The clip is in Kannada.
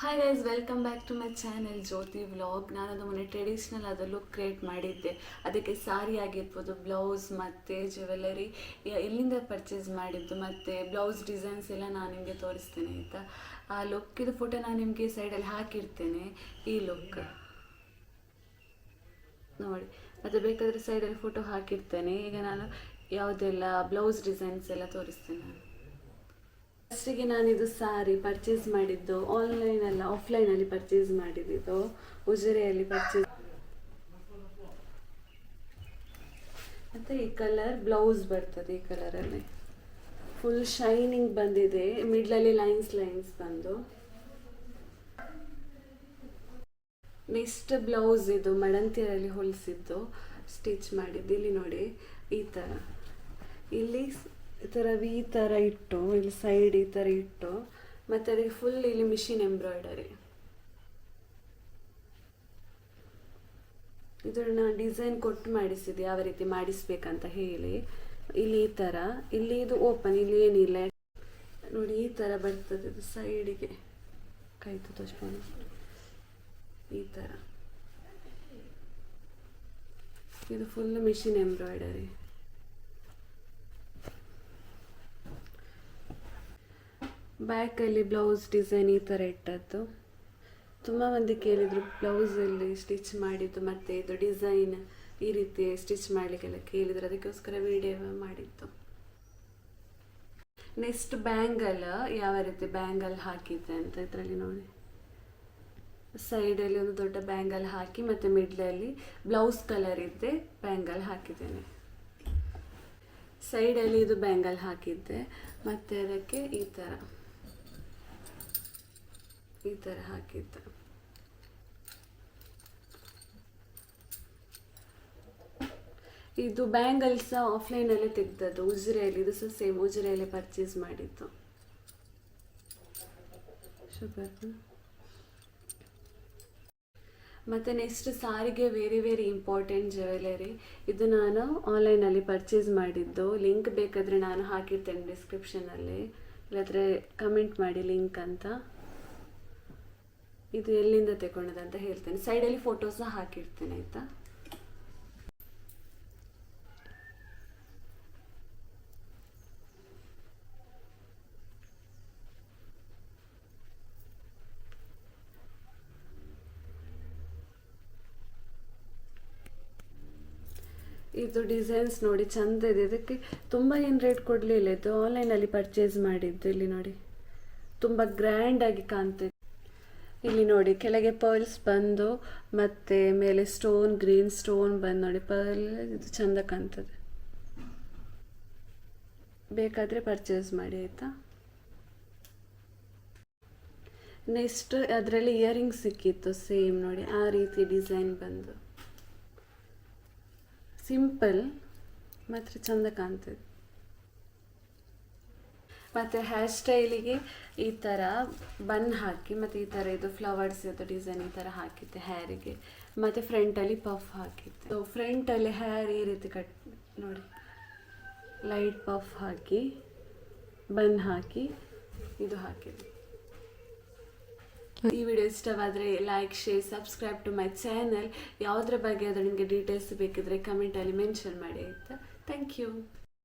Hi guys, welcome back to my channel Jyothi vlog. ನಾನದು ಮೊನ್ನೆ ಟ್ರೆಡಿಷ್ನಲ್ ಆದ ಲುಕ್ ಕ್ರಿಯೇಟ್ ಮಾಡಿದ್ದೆ. ಅದಕ್ಕೆ ಸಾರಿ ಆಗಿರ್ಬೋದು, ಬ್ಲೌಸ್ ಮತ್ತು ಜ್ಯುವೆಲರಿ ಎಲ್ಲಿಂದ ಪರ್ಚೇಸ್ ಮಾಡಿದ್ದು ಮತ್ತು ಬ್ಲೌಸ್ ಡಿಸೈನ್ಸ್ ಎಲ್ಲ ನಾನು ನಿಮಗೆ ತೋರಿಸ್ತೇನೆ ಆಯಿತಾ. ಆ ಲುಕ್ಕಿದು ಫೋಟೋ ನಾನು ನಿಮಗೆ ಸೈಡಲ್ಲಿ ಹಾಕಿರ್ತೇನೆ. ಈ ಲುಕ್ ನೋಡಿ, ಮತ್ತು ಬೇಕಾದರೆ ಸೈಡಲ್ಲಿ ಫೋಟೋ ಹಾಕಿರ್ತೇನೆ. ಈಗ ನಾನು ಯಾವುದೆಲ್ಲ ಬ್ಲೌಸ್ ಡಿಸೈನ್ಸ್ ಎಲ್ಲ ತೋರಿಸ್ತೇನೆ. ಫಸ್ಟಿಗೆ ನಾನಿದು ಸಾರಿ ಪರ್ಚೇಸ್ ಮಾಡಿದ್ದು ಆಫ್ಲೈನಲ್ಲಿ ಪರ್ಚೇಸ್ ಮಾಡಿದ್ದು, ಉಜಿರೆಯಲ್ಲಿ ಪರ್ಚೇಸ್. ಮತ್ತು ಈ ಕಲರ್ ಬ್ಲೌಸ್ ಬರ್ತದೆ, ಈ ಕಲರಲ್ಲಿ ಫುಲ್ ಶೈನಿಂಗ್ ಬಂದಿದೆ, ಮಿಡ್ಲಲ್ಲಿ ಲೈನ್ಸ್ ಬಂದು. ನೆಕ್ಸ್ಟ್ ಬ್ಲೌಸ್ ಇದು ಮಡಂತಿಯಲ್ಲಿ ಹೊಲಿಸಿದ್ದು, ಸ್ಟಿಚ್ ಮಾಡಿದ್ದು. ಇಲ್ಲಿ ನೋಡಿ, ಈ ಥರ ಇಲ್ಲಿ ಈ ಥರ ಈ ಥರ ಇಟ್ಟು, ಇಲ್ಲಿ ಸೈಡ್ ಈ ಥರ ಇಟ್ಟು, ಮತ್ತು ಅದಕ್ಕೆ ಫುಲ್ ಇಲ್ಲಿ ಮಿಷಿನ್ ಎಂಬ್ರಾಯ್ಡರಿ. ಇದನ್ನ ಡಿಸೈನ್ ಕೊಟ್ಟು ಮಾಡಿಸಿದೆ, ಯಾವ ರೀತಿ ಮಾಡಿಸ್ಬೇಕಂತ ಹೇಳಿ. ಇಲ್ಲಿ ಈ ಥರ, ಇಲ್ಲಿ ಇದು ಓಪನ್, ಇಲ್ಲಿ ಏನಿಲ್ಲ ನೋಡಿ, ಈ ಥರ ಬರ್ತದೆ. ಇದು ಸೈಡಿಗೆ ಕೈತು ತೋರಿಸ್ಕೊಂಡು ಈ ಥರ, ಇದು ಫುಲ್ ಮಿಷಿನ್ ಎಂಬ್ರಾಯ್ಡರಿ. ಬ್ಯಾಕಲ್ಲಿ ಬ್ಲೌಸ್ ಡಿಸೈನ್ ಈ ಥರ ಇಟ್ಟದ್ದು. ತುಂಬ ಮಂದಿ ಕೇಳಿದರು ಬ್ಲೌಸಲ್ಲಿ ಸ್ಟಿಚ್ ಮಾಡಿದ್ದು, ಮತ್ತು ಇದು ಡಿಸೈನ್ ಈ ರೀತಿ ಸ್ಟಿಚ್ ಮಾಡಲಿಕ್ಕೆಲ್ಲ ಕೇಳಿದ್ರು, ಅದಕ್ಕೋಸ್ಕರ ವಿಡಿಯೋ ಮಾಡಿದ್ದು. ನೆಕ್ಸ್ಟ್ ಬ್ಯಾಂಗಲ್, ಯಾವ ರೀತಿ ಬ್ಯಾಂಗಲ್ ಹಾಕಿದ್ದೆ ಅಂತ ಇದರಲ್ಲಿ ನೋಡಿ. ಸೈಡಲ್ಲಿ ಒಂದು ದೊಡ್ಡ ಬ್ಯಾಂಗಲ್ ಹಾಕಿ, ಮತ್ತು ಮಿಡ್ಲಲ್ಲಿ ಬ್ಲೌಸ್ ಕಲರ್ ಇದ್ದೆ ಬ್ಯಾಂಗಲ್ ಹಾಕಿದ್ದೇನೆ. ಸೈಡಲ್ಲಿ ಇದು ಬ್ಯಾಂಗಲ್ ಹಾಕಿದ್ದೆ, ಮತ್ತು ಅದಕ್ಕೆ ಈ ಥರ ಹಾಕಿದ್ದೆ. ಇದು ಬ್ಯಾಂಗಲ್ಸ್ ಆಫ್ಲೈನಲ್ಲೇ ತೆಗೆದದ್ದು, ಉಜಿರೆಯಲ್ಲಿ. ಇದು ಸಹ ಸೇಮ್ ಉಜಿರೆಯಲ್ಲಿ ಪರ್ಚೇಸ್ ಮಾಡಿದ್ದು. ಮತ್ತು ನೆಕ್ಸ್ಟ್ ಸಾರಿಗೆ ವೆರಿ ಇಂಪಾರ್ಟೆಂಟ್ ಜ್ಯುವೆಲರಿ. ಇದು ನಾನು ಆನ್ಲೈನಲ್ಲಿ ಪರ್ಚೇಸ್ ಮಾಡಿದ್ದು. ಲಿಂಕ್ ಬೇಕಾದರೆ ನಾನು ಹಾಕಿರ್ತೇನೆ ಡಿಸ್ಕ್ರಿಪ್ಷನಲ್ಲಿ, ಇಲ್ಲಾದರೆ ಕಮೆಂಟ್ ಮಾಡಿ ಲಿಂಕ್ ಅಂತ. ಇದು ಎಲ್ಲಿಂದ ತಗೊಂಡದಂತ ಹೇಳ್ತೇನೆ, ಸೈಡಲ್ಲಿ ಫೋಟೋ ಸಹ ಹಾಕಿರ್ತೇನೆ ಆಯಿತಾ. ಇದು ಡಿಸೈನ್ಸ್ ನೋಡಿ, ಚಂದ ಇದೆ. ಇದಕ್ಕೆ ತುಂಬ ಏನು ರೇಟ್ ಕೊಡಲಿಲ್ಲ, ಇದು ಆನ್ಲೈನಲ್ಲಿ ಪರ್ಚೇಸ್ ಮಾಡಿದ್ದು. ಇಲ್ಲಿ ನೋಡಿ, ತುಂಬ ಗ್ರ್ಯಾಂಡಾಗಿ ಕಾಣ್ತಿದೆ. ಇಲ್ಲಿ ನೋಡಿ, ಕೆಳಗೆ ಪರ್ಲ್ಸ್ ಬಂದು, ಮತ್ತು ಮೇಲೆ ಸ್ಟೋನ್, ಗ್ರೀನ್ ಸ್ಟೋನ್ ಬಂದು ನೋಡಿ, ಪರ್ಲ್ ಇದು ಚಂದ ಕಾಣ್ತದೆ. ಬೇಕಾದರೆ ಪರ್ಚೇಸ್ ಮಾಡಿ ಆಯಿತಾ. ನೆಕ್ಸ್ಟ್ ಅದರಲ್ಲಿ ಇಯರಿಂಗ್ಸ್ ಸಿಕ್ಕಿತ್ತು ಸೇಮ್ ನೋಡಿ, ಆ ರೀತಿ ಡಿಸೈನ್ ಬಂದು ಸಿಂಪಲ್ ಮಾತ್ರ ಚಂದ ಕಾಣ್ತದೆ. ಮತ್ತು ಹೇರ್ ಸ್ಟೈಲಿಗೆ ಈ ಥರ ಬನ್ ಹಾಕಿ, ಮತ್ತು ಈ ಥರ ಇದು ಫ್ಲವರ್ಸ್ ಇದು ಡಿಸೈನ್ ಈ ಥರ ಹಾಕಿದ್ದೆ ಹೇರಿಗೆ. ಮತ್ತು ಫ್ರಂಟಲ್ಲಿ ಪಫ್ ಹಾಕಿದ್ದೆ. ಸೊ ಫ್ರಂಟಲ್ಲಿ ಹೇರ್ ಈ ರೀತಿ ಕಟ್ ನೋಡಿ, ಲೈಟ್ ಪಫ್ ಹಾಕಿ, ಬನ್ ಹಾಕಿ ಇದು ಹಾಕಿದ್ದೆ. ಈ ವಿಡಿಯೋ ಇಷ್ಟವಾದರೆ like, share, subscribe to my channel. ಯಾವುದ್ರ ಬಗ್ಗೆ ಅದು ನಿಮಗೆ ಡೀಟೇಲ್ಸ್ ಬೇಕಿದ್ರೆ ಕಮೆಂಟಲ್ಲಿ ಮೆನ್ಷನ್ ಮಾಡಿ ಆಯಿತಾ. Thank you.